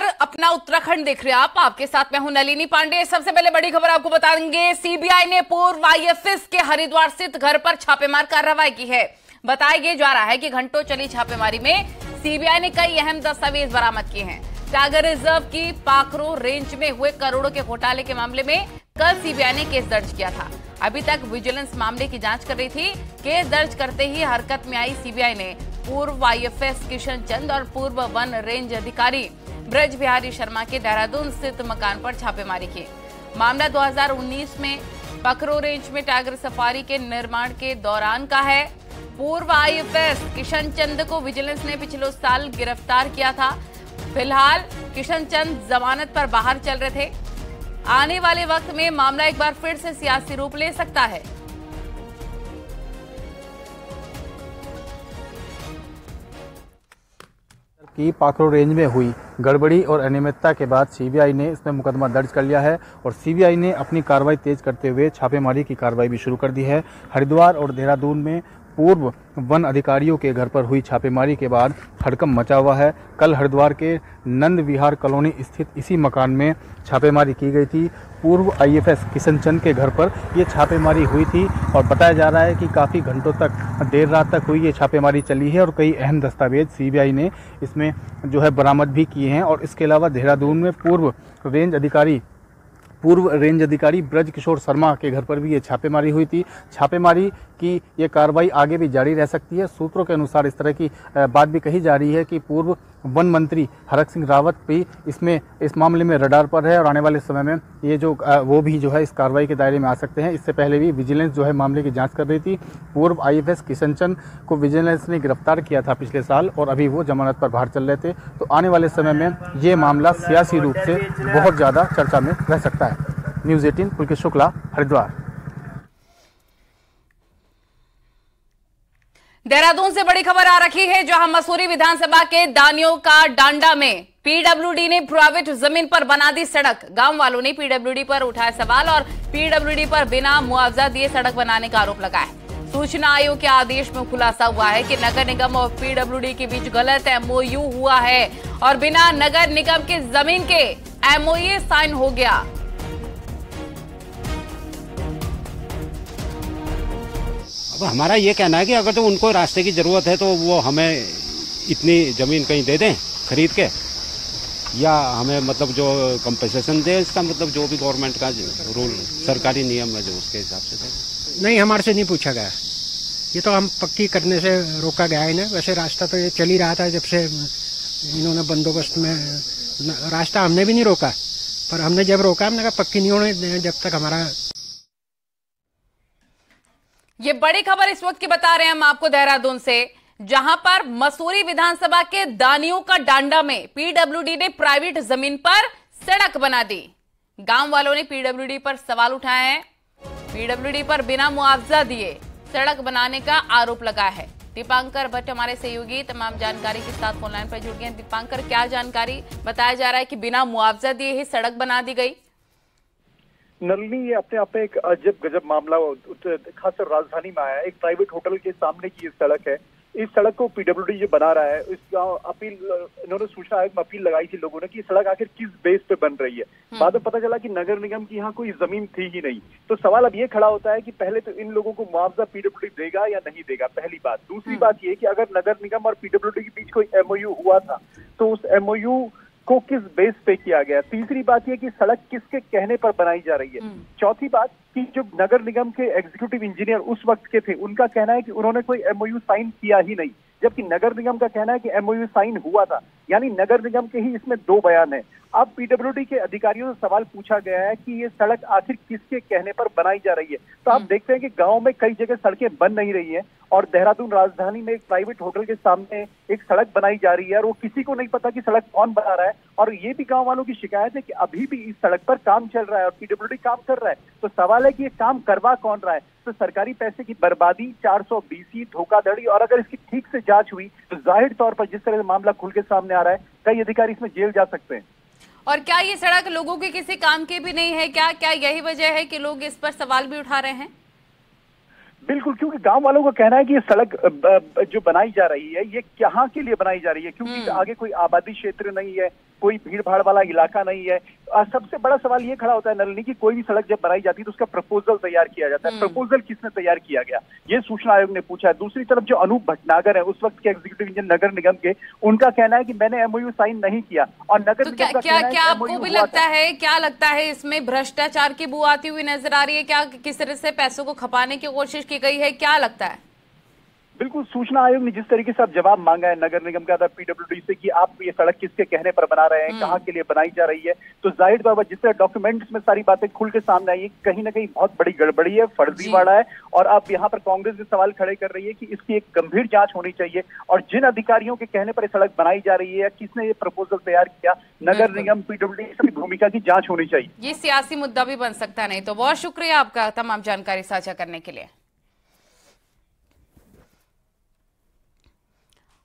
नमस्कार, अपना उत्तराखंड देख रहे हैं आपके साथ मैं हूं नलिनी पांडे। सबसे पहले बड़ी खबर आपको बता देंगे, सीबीआई ने पूर्व आईएफएस के हरिद्वार स्थित घर पर छापेमार कार्रवाई की है। बताया जा रहा है कि घंटों चली छापेमारी में सीबीआई ने कई अहम दस्तावेज बरामद किए हैं। टाइगर रिजर्व की पाखरो रेंज में हुए करोड़ों के घोटाले के मामले में कल सीबीआई ने केस दर्ज किया था। अभी तक विजिलेंस मामले की जांच कर रही थी। केस दर्ज करते ही हरकत में आई सीबीआई ने पूर्व आईएफएस किशन चंद और पूर्व वन रेंज अधिकारी ब्रज बिहारी शर्मा के देहरादून स्थित मकान पर छापेमारी की। मामला 2019 में पखरो रेंज में टाइगर सफारी के निर्माण के दौरान का है। पूर्व आईएफएस किशन चंद को विजिलेंस ने पिछले साल गिरफ्तार किया था। फिलहाल किशन चंद जमानत पर बाहर चल रहे थे। आने वाले वक्त में मामला एक बार फिर से सियासी रूप ले सकता है। की पाखरो रेंज में हुई गड़बड़ी और अनियमितता के बाद सीबीआई ने इसमें मुकदमा दर्ज कर लिया है और सीबीआई ने अपनी कार्रवाई तेज करते हुए छापेमारी की कार्रवाई भी शुरू कर दी है। हरिद्वार और देहरादून में पूर्व वन अधिकारियों के घर पर हुई छापेमारी के बाद हड़कंप मचा हुआ है। कल हरिद्वार के नंद विहार कॉलोनी स्थित इसी मकान में छापेमारी की गई थी। पूर्व आईएफएस किशन चंद के घर पर ये छापेमारी हुई थी और बताया जा रहा है कि काफ़ी घंटों तक देर रात तक हुई ये छापेमारी चली है और कई अहम दस्तावेज सीबीआई ने इसमें जो है बरामद भी किए हैं। और इसके अलावा देहरादून में पूर्व रेंज अधिकारी ब्रज किशोर शर्मा के घर पर भी ये छापेमारी हुई थी। छापेमारी की ये कार्रवाई आगे भी जारी रह सकती है। सूत्रों के अनुसार इस तरह की बात भी कही जा रही है कि पूर्व वन मंत्री हरक सिंह रावत भी इस मामले में रडार पर है और आने वाले समय में ये वो भी जो है इस कार्रवाई के दायरे में आ सकते हैं। इससे पहले भी विजिलेंस जो है मामले की जांच कर रही थी। पूर्व आईएफएस किशन चंद को विजिलेंस ने गिरफ्तार किया था पिछले साल और अभी वो जमानत पर बाहर चल रहे थे। तो आने वाले समय में ये मामला सियासी रूप से बहुत ज़्यादा चर्चा में रह सकता है। न्यूज़ 18 पुलकित शुक्ला, हरिद्वार। देहरादून से बड़ी खबर आ रखी है, जहां मसूरी विधानसभा के दानियों का डांडा में पीडब्ल्यूडी ने प्राइवेट जमीन पर बना दी सड़क। गांव वालों ने पीडब्ल्यूडी पर उठाया सवाल और पीडब्ल्यूडी पर बिना मुआवजा दिए सड़क बनाने का आरोप लगाया। सूचना आयोग के आदेश में खुलासा हुआ है कि नगर निगम और पीडब्ल्यूडी के बीच गलत एमओयू हुआ है और बिना नगर निगम की जमीन के एमओयू साइन हो गया। अब हमारा ये कहना है कि अगर तो उनको रास्ते की जरूरत है तो वो हमें इतनी जमीन कहीं दे दें खरीद के, या हमें मतलब जो कंपनसेशन दे, इसका मतलब जो भी गवर्नमेंट का रूल सरकारी नियम है जो उसके हिसाब से दे। नहीं, हमारे से नहीं पूछा गया। ये तो हम पक्की करने से रोका गया है ना। वैसे रास्ता तो ये चल ही रहा था जब से इन्होंने बंदोबस्त में, रास्ता हमने भी नहीं रोका, पर हमने जब रोका हमने कहा पक्की नहीं होने दें जब तक हमारा। ये बड़ी खबर इस वक्त की बता रहे हैं हम आपको देहरादून से, जहां पर मसूरी विधानसभा के दानियों का डांडा में पीडब्ल्यूडी ने प्राइवेट जमीन पर सड़क बना दी। गांव वालों ने पीडब्ल्यूडी पर सवाल उठाए हैं। पीडब्ल्यूडी पर बिना मुआवजा दिए सड़क बनाने का आरोप लगा है। दीपांकर भट्ट हमारे सहयोगी तमाम जानकारी के साथ फोनलाइन पर जुड़ गए। दीपांकर, क्या जानकारी? बताया जा रहा है कि बिना मुआवजा दिए ही सड़क बना दी गई। नलिनी, ये अपने आप में एक अजब गजब मामला खासकर राजधानी में आया है। एक प्राइवेट होटल के सामने की ये सड़क है। इस सड़क को पीडब्ल्यूडी जो बना रहा है, इसका अपील इन्होंने सूचना आयोग में अपील लगाई थी लोगों ने कि ये सड़क आखिर किस बेस पे बन रही है। बाद में पता चला कि नगर निगम की यहाँ कोई जमीन थी ही नहीं। तो सवाल अब ये खड़ा होता है कि पहले तो इन लोगों को मुआवजा पीडब्ल्यूडी देगा या नहीं देगा, पहली बात। दूसरी बात ये कि अगर नगर निगम और पीडब्ल्यूडी के बीच कोई एमओयू हुआ था तो उस एमओयू को किस बेस पे किया गया। तीसरी बात यह कि सड़क किसके कहने पर बनाई जा रही है। चौथी बात कि जो नगर निगम के एग्जीक्यूटिव इंजीनियर उस वक्त के थे, उनका कहना है कि उन्होंने कोई एमओयू साइन किया ही नहीं, जबकि नगर निगम का कहना है कि एमओयू साइन हुआ था। यानी नगर निगम के ही इसमें दो बयान है। अब पीडब्ल्यूडी के अधिकारियों से सवाल पूछा गया है कि ये सड़क आखिर किसके कहने पर बनाई जा रही है। तो आप देखते हैं कि गांव में कई जगह सड़कें बन नहीं रही हैं और देहरादून राजधानी में एक प्राइवेट होटल के सामने एक सड़क बनाई जा रही है और वो किसी को नहीं पता कि सड़क कौन बना रहा है। और ये भी गांव वालों की शिकायत है कि अभी भी इस सड़क पर काम चल रहा है और पीडब्ल्यूडी काम कर रहा है। तो सवाल है कि ये काम करवा कौन रहा है। तो सरकारी पैसे की बर्बादी, 420 धोखाधड़ी, और अगर इसकी ठीक से जांच हुई तो जाहिर तौर पर जिस तरह से मामला खुल के सामने आ रहा है, कई अधिकारी इसमें जेल जा सकते हैं। और क्या ये सड़क लोगों के किसी काम की भी नहीं है? क्या यही वजह है कि लोग इस पर सवाल भी उठा रहे हैं? बिल्कुल, क्योंकि गांव वालों का कहना है कि ये सड़क जो बनाई जा रही है ये कहाँ के लिए बनाई जा रही है, क्योंकि आगे कोई आबादी क्षेत्र नहीं है, कोई भीड़ भाड़ वाला इलाका नहीं है। सबसे बड़ा सवाल ये खड़ा होता है नलिनी की कोई भी सड़क जब बनाई जाती है तो उसका प्रपोजल तैयार किया जाता है। प्रपोजल किसने तैयार किया गया, ये सूचना आयोग ने पूछा है। दूसरी तरफ जो अनूप भटनागर है, उस वक्त के एग्जीक्यूटिव इंजीनियर नगर निगम के, उनका कहना है कि मैंने एमओयू साइन नहीं किया। और नगर निगम का कहना है क्या आपको भी लगता है, क्या लगता है इसमें भ्रष्टाचार की बू आती हुई नजर आ रही है? क्या किस तरह से पैसों को खपाने की कोशिश की गई है, क्या लगता है? बिल्कुल, सूचना आयोग ने जिस तरीके से अब जवाब मांगा है नगर निगम का पीडब्ल्यूडी से कि आप ये सड़क किसके कहने पर बना रहे हैं, कहाँ के लिए बनाई जा रही है, तो जाहिर तौर पर जिस तरह डॉक्यूमेंट्स में सारी बातें खुल के सामने आई है, कहीं ना कहीं बहुत बड़ी गड़बड़ी है, फर्जीवाड़ा है। और अब यहाँ पर कांग्रेस भी सवाल खड़े कर रही है कि इसकी एक गंभीर जांच होनी चाहिए और जिन अधिकारियों के कहने पर सड़क बनाई जा रही है, किसने ये प्रपोजल तैयार किया, नगर निगम पीडब्ल्यूडी की भूमिका की जांच होनी चाहिए। ये सियासी मुद्दा भी बन सकता नहीं। तो बहुत शुक्रिया आपका तमाम जानकारी साझा करने के लिए।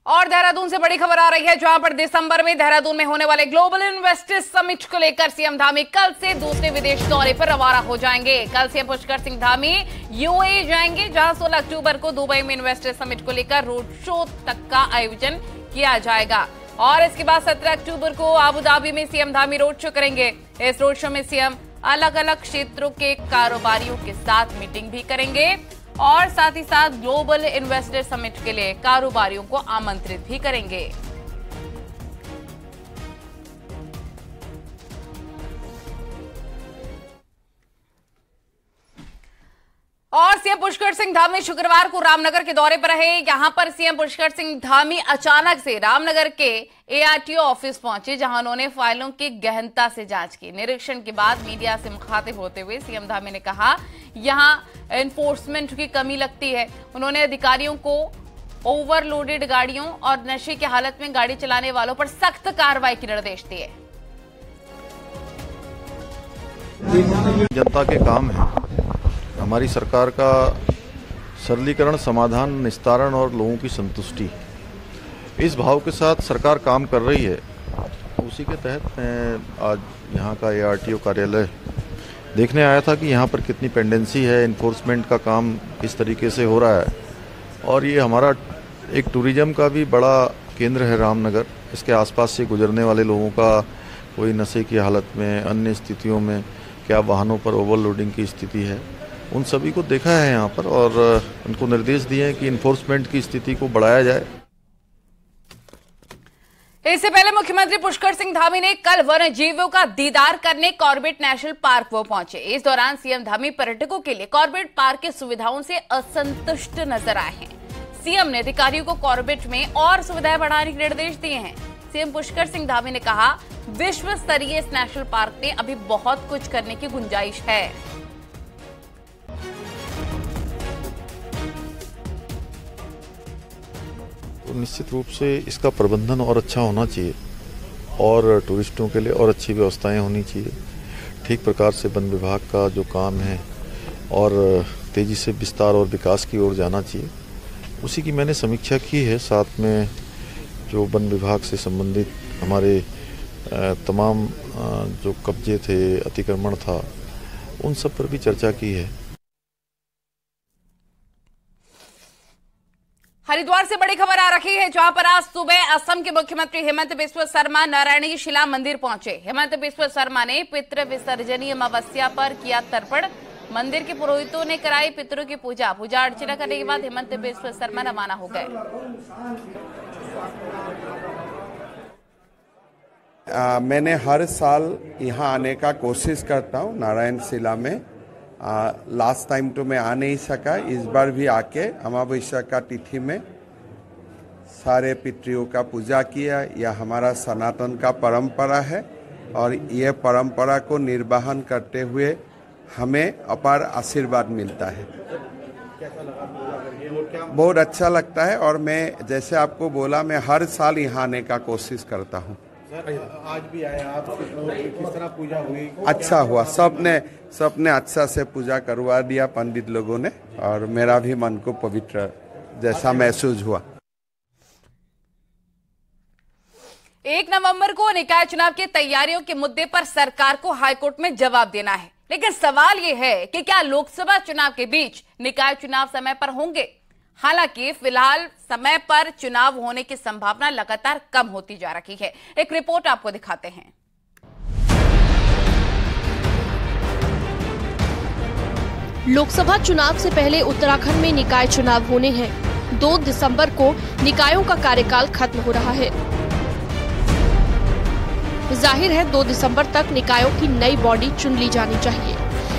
और देहरादून से बड़ी खबर आ रही है, जहां पर दिसंबर में देहरादून में होने वाले ग्लोबल इन्वेस्टर्स समिट को लेकर सीएम धामी कल से दूसरे विदेश दौरे पर रवाना हो जाएंगे। कल सीएम पुष्कर सिंह धामी यूएई जाएंगे, जहां 16 अक्टूबर को दुबई में इन्वेस्टर्स समिट को लेकर रोड शो तक का आयोजन किया जाएगा। और इसके बाद 17 अक्टूबर को आबू धाबी में सीएम धामी रोड शो करेंगे। इस रोड शो में सीएम अलग अलग क्षेत्रों के कारोबारियों के साथ मीटिंग भी करेंगे और साथ ही साथ ग्लोबल इन्वेस्टर समिट के लिए कारोबारियों को आमंत्रित भी करेंगे। और सीएम पुष्कर सिंह धामी शुक्रवार को रामनगर के दौरे पर रहे। यहां पर सीएम पुष्कर सिंह धामी अचानक से रामनगर के एआरटीओ ऑफिस पहुंचे, जहां उन्होंने फाइलों की गहनता से जांच की। निरीक्षण के बाद मीडिया से मुखातिब होते हुए सीएम धामी ने कहा, यहां एनफोर्समेंट की कमी लगती है। उन्होंने अधिकारियों को ओवरलोडेड गाड़ियों और नशे की हालत में गाड़ी चलाने वालों पर सख्त कार्रवाई के निर्देश दिए। जनता के काम है। हमारी सरकार का सरलीकरण, समाधान, निस्तारण और लोगों की संतुष्टि, इस भाव के साथ सरकार काम कर रही है। उसी के तहत मैं आज यहाँ का एआरटीओ कार्यालय देखने आया था कि यहाँ पर कितनी पेंडेंसी है, इन्फोर्समेंट का काम किस तरीके से हो रहा है। और ये हमारा एक टूरिज्म का भी बड़ा केंद्र है रामनगर। इसके आसपास से गुजरने वाले लोगों का कोई नशे की हालत में, अन्य स्थितियों में, क्या वाहनों पर ओवरलोडिंग की स्थिति है, उन सभी को देखा है यहाँ पर और उनको निर्देश दिए हैं कि इन्फोर्समेंट की स्थिति को बढ़ाया जाए। इससे पहले मुख्यमंत्री पुष्कर सिंह धामी ने कल वन्य जीवों का दीदार करने कॉर्बेट नेशनल पार्क वो पहुंचे। इस दौरान सीएम धामी पर्यटकों के लिए कॉर्बेट पार्क की सुविधाओं से असंतुष्ट नजर आए हैं। सीएम ने अधिकारियों को कॉर्बेट में और सुविधाएं बढ़ाने के निर्देश दिए हैं। सीएम पुष्कर सिंह धामी ने कहा, विश्व स्तरीय इस नेशनल पार्क में अभी बहुत कुछ करने की गुंजाइश है। तो निश्चित रूप से इसका प्रबंधन और अच्छा होना चाहिए और टूरिस्टों के लिए और अच्छी व्यवस्थाएं होनी चाहिए। ठीक प्रकार से वन विभाग का जो काम है और तेजी से विस्तार और विकास की ओर जाना चाहिए, उसी की मैंने समीक्षा की है। साथ में जो वन विभाग से संबंधित हमारे तमाम जो कब्जे थे, अतिक्रमण था, उन सब पर भी चर्चा की है। हरिद्वार से बड़ी खबर आ रही है, जहां पर आज सुबह असम के मुख्यमंत्री हेमंत बिस्वा शर्मा नारायणी शिला मंदिर पहुंचे। हेमंत बिस्वा शर्मा ने पितृ विसर्जनीय अमावस्या पर किया तर्पण। मंदिर के पुरोहितों ने कराई पितरों की पूजा अर्चना करने के बाद हेमंत बिस्वा शर्मा रवाना हो गए। मैंने हर साल यहाँ आने का कोशिश करता हूँ नारायण शिला में। लास्ट टाइम तो मैं आ नहीं सका, इस बार भी आके अमावस्या का तिथि में सारे पितरों का पूजा किया। यह हमारा सनातन का परंपरा है और यह परंपरा को निर्वहन करते हुए हमें अपार आशीर्वाद मिलता है। बहुत अच्छा लगता है और मैं जैसे आपको बोला, मैं हर साल यहाँ आने का कोशिश करता हूँ। आज भी आए आप, किस तरह पूजा हुई? अच्छा हुआ, सबने अच्छा से पूजा करवा दिया पंडित लोगों ने और मेरा भी मन को पवित्र जैसा महसूस हुआ। 1 नवंबर को निकाय चुनाव की तैयारियों के मुद्दे पर सरकार को हाईकोर्ट में जवाब देना है, लेकिन सवाल यह है कि क्या लोकसभा चुनाव के बीच निकाय चुनाव समय पर होंगे? हालांकि फिलहाल समय पर चुनाव होने की संभावना लगातार कम होती जा रही है। एक रिपोर्ट आपको दिखाते हैं। लोकसभा चुनाव से पहले उत्तराखंड में निकाय चुनाव होने हैं। 2 दिसंबर को निकायों का कार्यकाल खत्म हो रहा है। जाहिर है 2 दिसंबर तक निकायों की नई बॉडी चुन ली जानी चाहिए,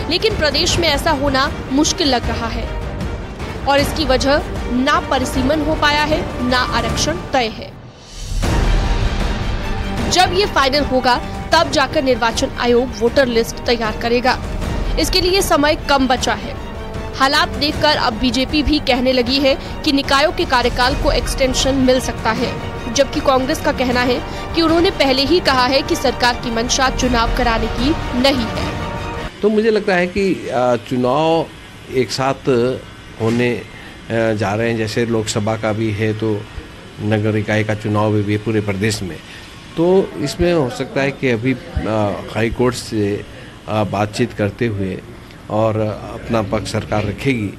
लेकिन प्रदेश में ऐसा होना मुश्किल लग रहा है और इसकी वजह ना परिसीमन हो पाया है, ना आरक्षण तय है। जब ये फाइनल होगा तब जाकर निर्वाचन आयोग वोटर लिस्ट तैयार करेगा। इसके लिए समय कम बचा है। हालात देखकर अब बीजेपी भी कहने लगी है कि निकायों के कार्यकाल को एक्सटेंशन मिल सकता है, जबकि कांग्रेस का कहना है कि उन्होंने पहले ही कहा है कि सरकार की मंशा चुनाव कराने की नहीं है। तो मुझे लगता है कि चुनाव एक साथ होने जा रहे हैं, जैसे लोकसभा का भी है तो नगर निकाय का चुनाव भी है पूरे प्रदेश में। तो इसमें हो सकता है कि अभी हाई कोर्ट से बातचीत करते हुए और अपना पक्ष सरकार रखेगी,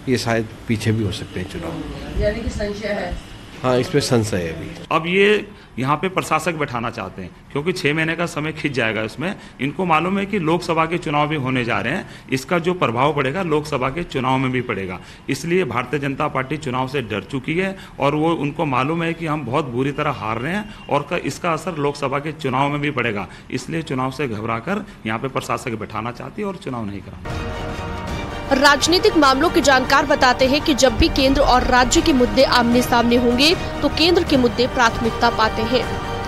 ये शायद पीछे भी हो सकते हैं चुनाव। यानी कि संशय है। हाँ, इसमें संशय है अभी। अब ये यहाँ पे प्रशासक बैठाना चाहते हैं क्योंकि 6 महीने का समय खिंच जाएगा। इसमें इनको मालूम है कि लोकसभा के चुनाव भी होने जा रहे हैं, इसका जो प्रभाव पड़ेगा लोकसभा के चुनाव में भी पड़ेगा। इसलिए भारतीय जनता पार्टी चुनाव से डर चुकी है और वो उनको मालूम है कि हम बहुत बुरी तरह हार रहे हैं और इसका असर लोकसभा के चुनाव में भी पड़ेगा। इसलिए चुनाव से घबरा कर यहाँ पे प्रशासक बैठाना चाहती है और चुनाव नहीं कराना। राजनीतिक मामलों के जानकार बताते हैं कि जब भी केंद्र और राज्य के मुद्दे आमने सामने होंगे तो केंद्र के मुद्दे प्राथमिकता पाते हैं।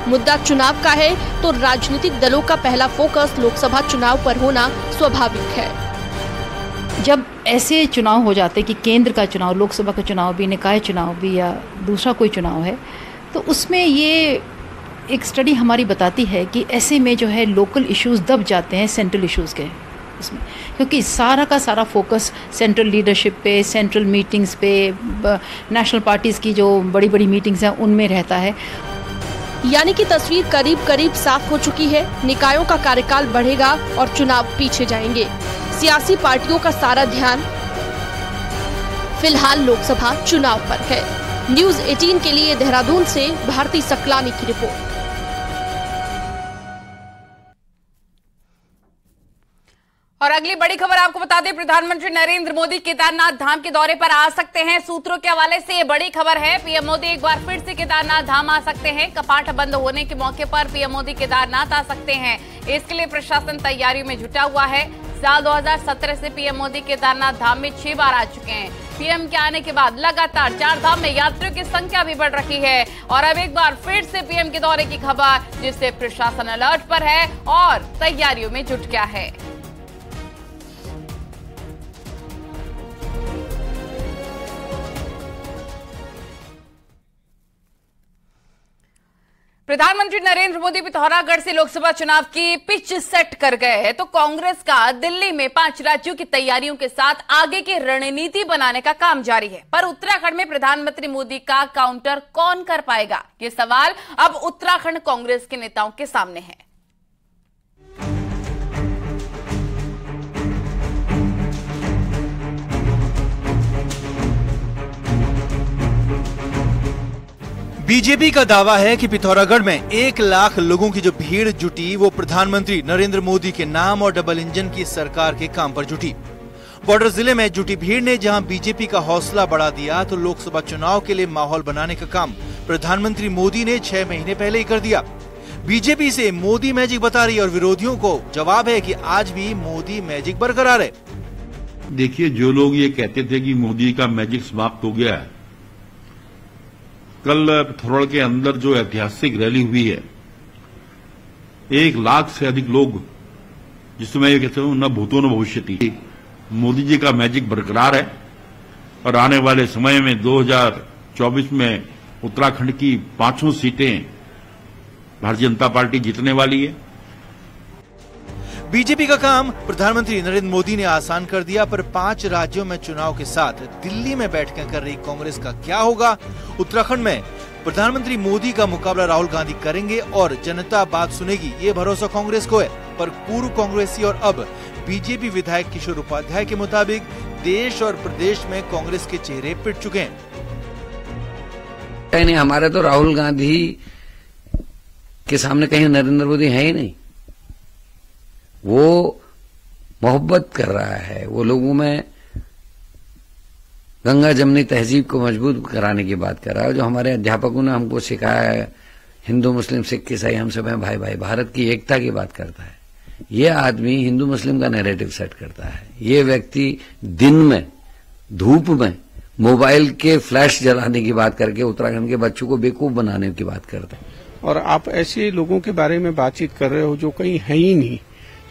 मुद्दा चुनाव का है तो राजनीतिक दलों का पहला फोकस लोकसभा चुनाव पर होना स्वाभाविक है। जब ऐसे चुनाव हो जाते कि केंद्र का चुनाव, लोकसभा का चुनाव भी, निकाय चुनाव भी या दूसरा कोई चुनाव है, तो उसमें ये एक स्टडी हमारी बताती है कि ऐसे में जो है लोकल इश्यूज दब जाते हैं सेंट्रल इश्यूज के उसमें, क्योंकि सारा का सारा फोकस सेंट्रल लीडरशिप पे, सेंट्रल मीटिंग्स पे, नेशनल पार्टीज़ की जो बड़ी बड़ी मीटिंग्स हैं उनमें रहता है। यानी कि तस्वीर करीब करीब साफ हो चुकी है। निकायों का कार्यकाल बढ़ेगा और चुनाव पीछे जाएंगे। सियासी पार्टियों का सारा ध्यान फिलहाल लोकसभा चुनाव पर है। न्यूज़ 18 के लिए देहरादून से भारती सकलानी की रिपोर्ट। और अगली बड़ी खबर आपको बता दें, प्रधानमंत्री नरेंद्र मोदी केदारनाथ धाम के दौरे पर आ सकते हैं। सूत्रों के हवाले से ये बड़ी खबर है। पीएम मोदी एक बार फिर से केदारनाथ धाम आ सकते हैं। कपाट बंद होने के मौके पर पीएम मोदी केदारनाथ आ सकते हैं। इसके लिए प्रशासन तैयारियों में जुटा हुआ है। साल 2017 से पीएम मोदी केदारनाथ धाम में 6 बार आ चुके हैं। पीएम के आने के बाद लगातार 4 धाम में यात्रियों की संख्या भी बढ़ रही है और अब एक बार फिर से पीएम के दौरे की खबर, जिससे प्रशासन अलर्ट पर है और तैयारियों में जुट गया है। प्रधानमंत्री नरेंद्र मोदी पिथौरागढ़ से लोकसभा चुनाव की पिच सेट कर गए हैं, तो कांग्रेस का दिल्ली में 5 राज्यों की तैयारियों के साथ आगे की रणनीति बनाने का काम जारी है। पर उत्तराखंड में प्रधानमंत्री मोदी का काउंटर कौन कर पाएगा, ये सवाल अब उत्तराखंड कांग्रेस के नेताओं के सामने है। बीजेपी का दावा है कि पिथौरागढ़ में 1 लाख लोगों की जो भीड़ जुटी वो प्रधानमंत्री नरेंद्र मोदी के नाम और डबल इंजन की सरकार के काम पर जुटी। बॉर्डर जिले में जुटी भीड़ ने जहां बीजेपी का हौसला बढ़ा दिया, तो लोकसभा चुनाव के लिए माहौल बनाने का काम प्रधानमंत्री मोदी ने 6 महीने पहले ही कर दिया। बीजेपी से मोदी मैजिक बता रही और विरोधियों को जवाब है कि आज भी मोदी मैजिक बरकरार है। देखिए, जो लोग ये कहते थे कि मोदी का मैजिक समाप्त हो गया है, कल पिथौरागढ़ के अंदर जो ऐतिहासिक रैली हुई है, 1 लाख से अधिक लोग, जिसमें मैं ये कहता हूं न भूतो न भविष्यति, मोदी जी का मैजिक बरकरार है और आने वाले समय में 2024 में उत्तराखंड की 5 सीटें भारतीय जनता पार्टी जीतने वाली है। बीजेपी का काम प्रधानमंत्री नरेंद्र मोदी ने आसान कर दिया, पर 5 राज्यों में चुनाव के साथ दिल्ली में बैठकें कर रही कांग्रेस का क्या होगा? उत्तराखंड में प्रधानमंत्री मोदी का मुकाबला राहुल गांधी करेंगे और जनता बात सुनेगी, ये भरोसा कांग्रेस को है। पर पूर्व कांग्रेसी और अब बीजेपी विधायक किशोर उपाध्याय के मुताबिक देश और प्रदेश में कांग्रेस के चेहरे पिट चुके हैं। नहीं, हमारे तो राहुल गांधी के सामने कहीं नरेंद्र मोदी है ही नहीं। वो मोहब्बत कर रहा है, वो लोगों में गंगा जमनी तहजीब को मजबूत कराने की बात कर रहा है। जो हमारे अध्यापकों ने हमको सिखाया है, हिंदू मुस्लिम सिख ईसाई हम सब हैं भाई भाई, भारत की एकता की बात करता है। ये आदमी हिंदू मुस्लिम का नैरेटिव सेट करता है। ये व्यक्ति दिन में धूप में मोबाइल के फ्लैश जलाने की बात करके उत्तराखंड के बच्चों को बेवकूफ बनाने की बात करते हैं। और आप ऐसे लोगों के बारे में बातचीत कर रहे हो जो कहीं है ही नहीं,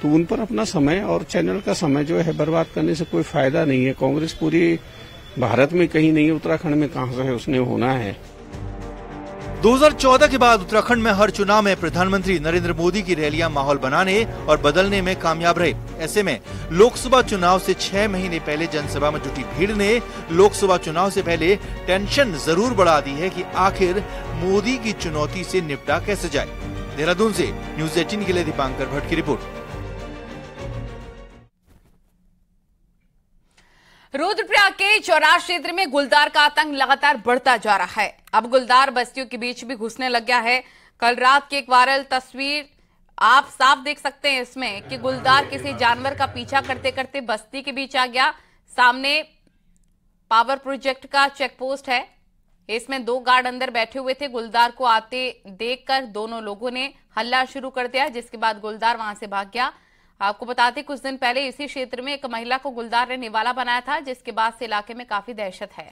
तो उन पर अपना समय और चैनल का समय जो है बर्बाद करने से कोई फायदा नहीं है। कांग्रेस पूरी भारत में कहीं नहीं है, उत्तराखंड में कहां से है उसने होना है। 2014 के बाद उत्तराखंड में हर चुनाव में प्रधानमंत्री नरेंद्र मोदी की रैलियां माहौल बनाने और बदलने में कामयाब रहे। ऐसे में लोकसभा चुनाव से 6 महीने पहले जनसभा में जुटी भीड़ ने लोकसभा चुनाव से पहले टेंशन जरूर बढ़ा दी है कि आखिर मोदी की चुनौती से निपटा कैसे जाए। देहरादून से न्यूज़ 18 के लिए दीपांकर भट्ट की रिपोर्ट। रुद्रप्रयाग के चौराहा क्षेत्र में गुलदार का आतंक लगातार बढ़ता जा रहा है। अब गुलदार बस्तियों के बीच भी घुसने लग गया है। कल रात की एक वायरल तस्वीर आप साफ देख सकते हैं इसमें कि गुलदार किसी जानवर का पीछा करते करते बस्ती के बीच आ गया। सामने पावर प्रोजेक्ट का चेक पोस्ट है, इसमें 2 गार्ड अंदर बैठे हुए थे। गुलदार को आते देखकर दोनों लोगों ने हल्ला शुरू कर दिया, जिसके बाद गुलदार वहां से भाग गया। आपको बताते कुछ दिन पहले इसी क्षेत्र में एक महिला को गुलदार ने निवाला बनाया था, जिसके बाद से इलाके में काफी दहशत है।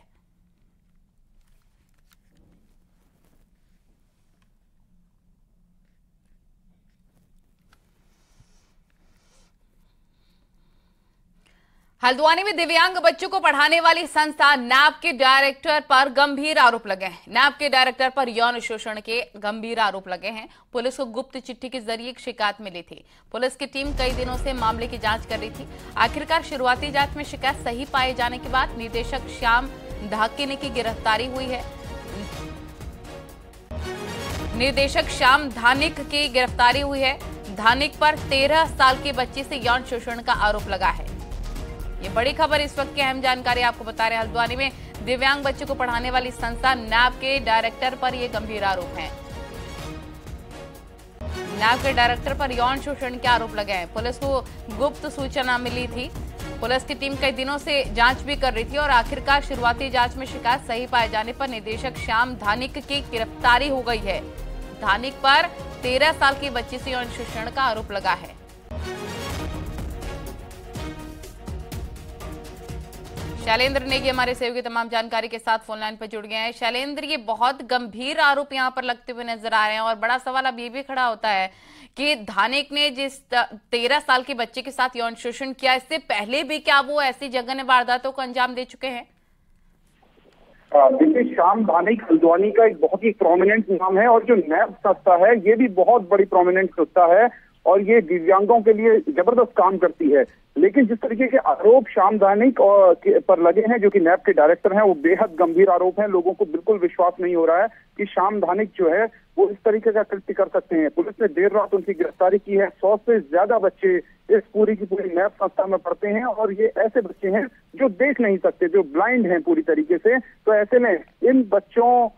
हल्द्वानी में दिव्यांग बच्चों को पढ़ाने वाली संस्था नैप के डायरेक्टर पर गंभीर आरोप लगे हैं। नैप के डायरेक्टर पर यौन शोषण के गंभीर आरोप लगे हैं। पुलिस को गुप्त चिट्ठी के जरिए एक शिकायत मिली थी। पुलिस की टीम कई दिनों से मामले की जांच कर रही थी। आखिरकार शुरुआती जांच में शिकायत सही पाए जाने के बाद निदेशक श्याम धाकिने की गिरफ्तारी हुई है। निदेशक श्याम धानिक की गिरफ्तारी हुई है। धानिक पर 13 साल की बच्ची से यौन शोषण का आरोप लगा है। ये बड़ी खबर इस वक्त की अहम जानकारी आपको बता रहे हैं। हल्द्वानी में दिव्यांग बच्चों को पढ़ाने वाली संस्था नैप के डायरेक्टर पर ये गंभीर आरोप हैं। नैप के डायरेक्टर पर यौन शोषण के आरोप लगे हैं। पुलिस को गुप्त सूचना मिली थी। पुलिस की टीम कई दिनों से जांच भी कर रही थी और आखिरकार शुरुआती जांच में शिकायत सही पाए जाने पर निदेशक श्याम धानिक की गिरफ्तारी हो गई है। धानिक पर 13 साल की बच्ची से यौन शोषण का आरोप लगा है। शैलेंद्र नेगी हमारे सहयोगी तमाम जानकारी के साथ फोन लाइन पर जुड़ गए हैं। शैलेंद्र, ये बहुत गंभीर आरोप यहां पर लगते हुए नजर आ रहे हैं और बड़ा सवाल अब ये भी खड़ा होता है कि धानिक ने जिस 13 साल के बच्चे के साथ यौन शोषण किया, इससे पहले भी क्या वो ऐसी जघन्य वारदातों को अंजाम दे चुके हैं? देखिए, श्याम धानिक हल्द्वानी का एक बहुत ही प्रोमिनेंट नाम है और जो नैप संस्था है ये भी बहुत बड़ी प्रोमिनेंट संस्था है और ये दिव्यांगों के लिए जबरदस्त काम करती है। लेकिन जिस तरीके के आरोप श्याम धानिक पर लगे हैं, जो कि नैप के डायरेक्टर हैं, वो बेहद गंभीर आरोप हैं। लोगों को बिल्कुल विश्वास नहीं हो रहा है कि श्याम धानिक जो है वो इस तरीके का कृत्य कर सकते हैं। पुलिस ने देर रात उनकी गिरफ्तारी की है। 100 से ज्यादा बच्चे इस पूरी की पूरी नैप संस्था में पढ़ते हैं और ये ऐसे बच्चे हैं जो देख नहीं सकते, जो ब्लाइंड हैं पूरी तरीके से। तो ऐसे में इन बच्चों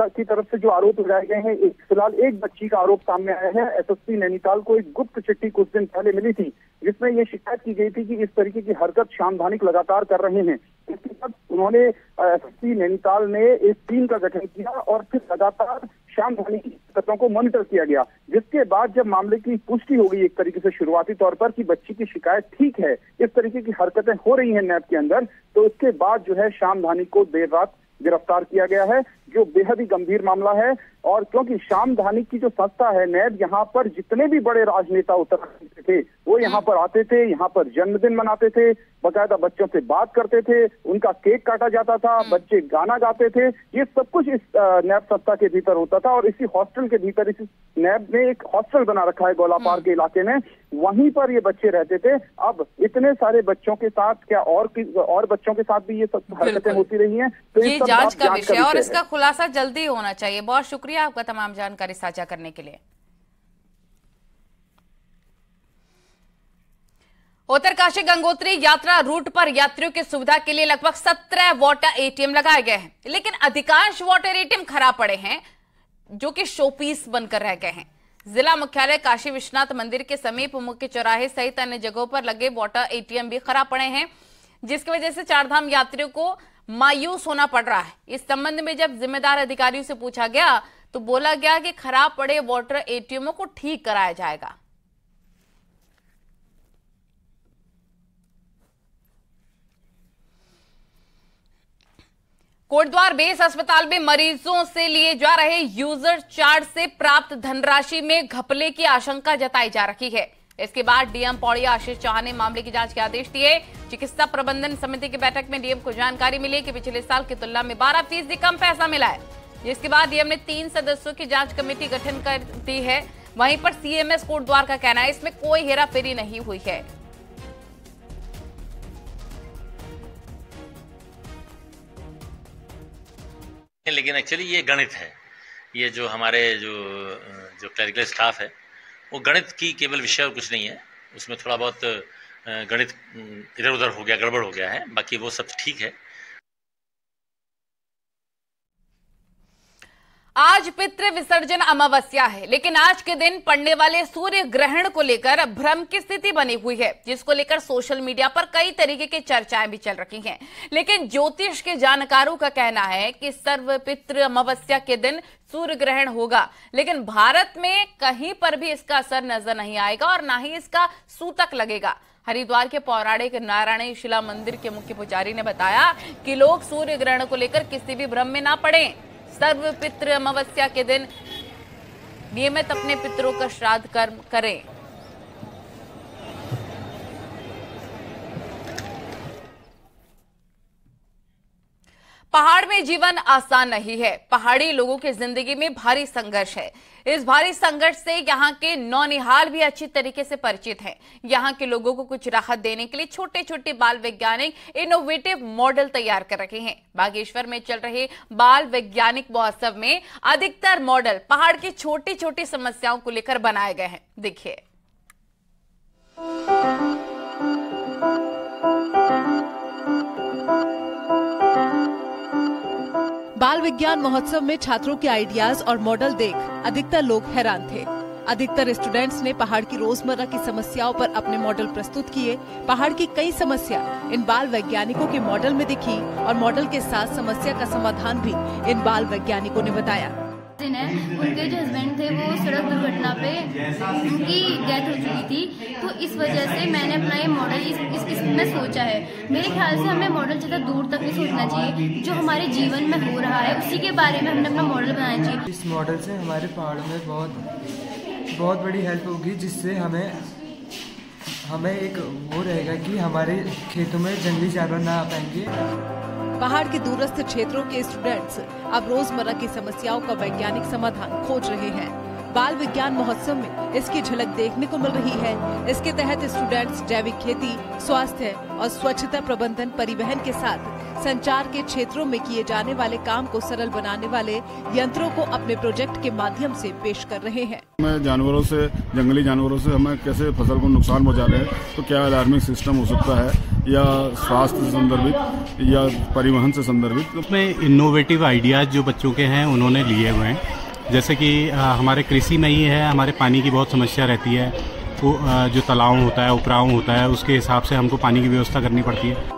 की तरफ से जो आरोप लगाए गए हैं, फिलहाल एक बच्ची का आरोप सामने आया है। एसएसपी नैनीताल को एक गुप्त चिट्ठी कुछ दिन पहले मिली थी जिसमें ये शिकायत की गई थी कि इस तरीके की हरकत श्याम धानिक लगातार कर रहे हैं। इसके बाद उन्होंने एसएसपी नैनीताल ने एक टीम का गठन किया और फिर लगातार श्याम धानिक की हरकतों को मॉनिटर किया गया, जिसके बाद जब मामले की पुष्टि हो गई एक तरीके से शुरुआती तौर पर कि बच्ची की शिकायत ठीक है, इस तरीके की हरकतें हो रही हैं नैप के अंदर, तो उसके बाद जो है श्याम धानिक को देर रात गिरफ्तार किया गया है, जो बेहद ही गंभीर मामला है। और क्योंकि श्याम धानिक की जो संस्था है नैप, यहाँ पर जितने भी बड़े राजनेता उत्तराखंड के थे वो यहाँ पर आते थे, यहाँ पर जन्मदिन मनाते थे, बकायदा बच्चों से बात करते थे, उनका केक काटा जाता था, बच्चे गाना गाते थे। ये सब कुछ इस नैप संस्था के भीतर होता था और इसी हॉस्टल के भीतर इस नैप ने एक हॉस्टल बना रखा है गोलापार के इलाके में, वहीं पर ये बच्चे रहते थे। अब इतने सारे बच्चों के साथ क्या और बच्चों के साथ भी ये सब हरकतें होती रही हैं, तो ये जांच का विषय और इसका खुलासा जल्दी होना चाहिए। बहुत शुक्रिया आपका तमाम जानकारी साझा करने के लिए। उत्तरकाशी गंगोत्री यात्रा रूट पर यात्रियों की सुविधा के लिए लगभग 17 वाटर एटीएम लगाए गए हैं, लेकिन अधिकांश वाटर एटीएम खराब पड़े हैं, जो कि शोपीस बनकर रह गए हैं। जिला मुख्यालय काशी विश्वनाथ मंदिर के समीप मुख्य चौराहे सहित अन्य जगहों पर लगे वाटर एटीएम भी खराब पड़े हैं, जिसकी वजह से चारधाम यात्रियों को मायूस होना पड़ रहा है। इस संबंध में जब जिम्मेदार अधिकारियों से पूछा गया तो बोला गया कि खराब पड़े वाटर एटीएमों को ठीक कराया जाएगा। कोटद्वार बेस अस्पताल में मरीजों से लिए जा रहे यूजर चार्ज से प्राप्त धनराशि में घपले की आशंका जताई जा रही है। इसके बाद डीएम पौड़िया आशीष चौहान ने मामले की जांच के आदेश दिए। चिकित्सा प्रबंधन समिति की बैठक में डीएम को जानकारी मिली कि पिछले साल की तुलना में 12% कम पैसा मिला है, जिसके बाद डीएम ने 3 सदस्यों की जांच कमेटी गठन कर दी है। वहीं पर सीएमएस कोटद्वार का कहना है इसमें कोई हेराफेरी नहीं हुई है। लेकिन एक्चुअली ये गणित है, ये जो हमारे जो क्लरिकल स्टाफ है वो गणित की केवल विषय और कुछ नहीं है, उसमें थोड़ा बहुत गणित इधर उधर हो गया, गड़बड़ हो गया है, बाकी वो सब ठीक है। आज पितृ विसर्जन अमावस्या है, लेकिन आज के दिन पड़ने वाले सूर्य ग्रहण को लेकर भ्रम की स्थिति बनी हुई है, जिसको लेकर सोशल मीडिया पर कई तरीके की चर्चाएं भी चल रही हैं। लेकिन ज्योतिष के जानकारों का कहना है कि सर्व पितृ अमावस्या के दिन सूर्य ग्रहण होगा, लेकिन भारत में कहीं पर भी इसका असर नजर नहीं आएगा और ना ही इसका सूतक लगेगा। हरिद्वार के पौराणिक नारायणी शिला मंदिर के मुख्य पुजारी ने बताया कि लोग सूर्य ग्रहण को लेकर किसी भी भ्रम में ना पड़े। सर्व पितृ अमावस्या के दिन नियमित अपने पितरों का श्राद्ध कर्म करें। पहाड़ में जीवन आसान नहीं है। पहाड़ी लोगों की जिंदगी में भारी संघर्ष है। इस भारी संघर्ष से यहाँ के नौनिहाल भी अच्छी तरीके से परिचित हैं। यहाँ के लोगों को कुछ राहत देने के लिए छोटे छोटे बाल वैज्ञानिक इनोवेटिव मॉडल तैयार कर रखे हैं। बागेश्वर में चल रहे बाल वैज्ञानिक महोत्सव में अधिकतर मॉडल पहाड़ की छोटी छोटी समस्याओं को लेकर बनाए गए हैं। देखिए। बाल विज्ञान महोत्सव में छात्रों के आइडियाज और मॉडल देख अधिकतर लोग हैरान थे। अधिकतर स्टूडेंट्स ने पहाड़ की रोजमर्रा की समस्याओं पर अपने मॉडल प्रस्तुत किए। पहाड़ की कई समस्या इन बाल वैज्ञानिकों के मॉडल में दिखी और मॉडल के साथ समस्या का समाधान भी इन बाल वैज्ञानिकों ने बताया। उनके जो हस्बैंड थे वो सड़क दुर्घटना पे उनकी डेथ हो चुकी थी, तो इस वजह से मैंने अपना ये मॉडल इसमें सोचा है। मेरे ख्याल से हमें मॉडल ज़्यादा दूर तक नहीं सोचना चाहिए, जो हमारे जीवन में हो रहा है उसी के बारे में हमने अपना मॉडल बनाना चाहिए। इस मॉडल से हमारे पहाड़ में बहुत बड़ी हेल्प होगी, जिससे हमें एक वो रहेगा कि हमारे खेतों में जंगली जानवर ना आ पाएंगे। पहाड़ के दूरस्थ क्षेत्रों के स्टूडेंट्स अब रोजमर्रा की समस्याओं का वैज्ञानिक समाधान खोज रहे हैं। बाल विज्ञान महोत्सव में इसकी झलक देखने को मिल रही है। इसके तहत स्टूडेंट्स जैविक खेती, स्वास्थ्य और स्वच्छता प्रबंधन, परिवहन के साथ संचार के क्षेत्रों में किए जाने वाले काम को सरल बनाने वाले यंत्रों को अपने प्रोजेक्ट के माध्यम से पेश कर रहे हैं। जानवरों से, जंगली जानवरों से हमें कैसे फसल को नुकसान पहुंचा रहे हैं, तो क्या अलार्मिंग सिस्टम हो सकता है, या स्वास्थ्य से संदर्भित या परिवहन से संदर्भित। उसमें इनोवेटिव आइडियाज जो बच्चों के हैं उन्होंने लिए हुए हैं, जैसे कि हमारे कृषि में ही है, हमारे पानी की बहुत समस्या रहती है, जो तालाब होता है, उपराव होता है, उसके हिसाब से हमको पानी की व्यवस्था करनी पड़ती है।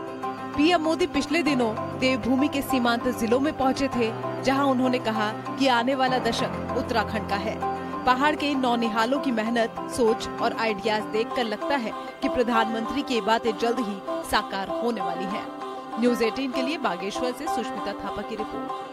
पीएम मोदी पिछले दिनों देवभूमि के सीमांत जिलों में पहुंचे थे, जहां उन्होंने कहा कि आने वाला दशक उत्तराखंड का है। पहाड़ के नौनिहालों की मेहनत, सोच और आइडियाज देखकर लगता है कि प्रधानमंत्री की बातें जल्द ही साकार होने वाली हैं। न्यूज़ 18 के लिए बागेश्वर से सुष्मिता थापा की रिपोर्ट।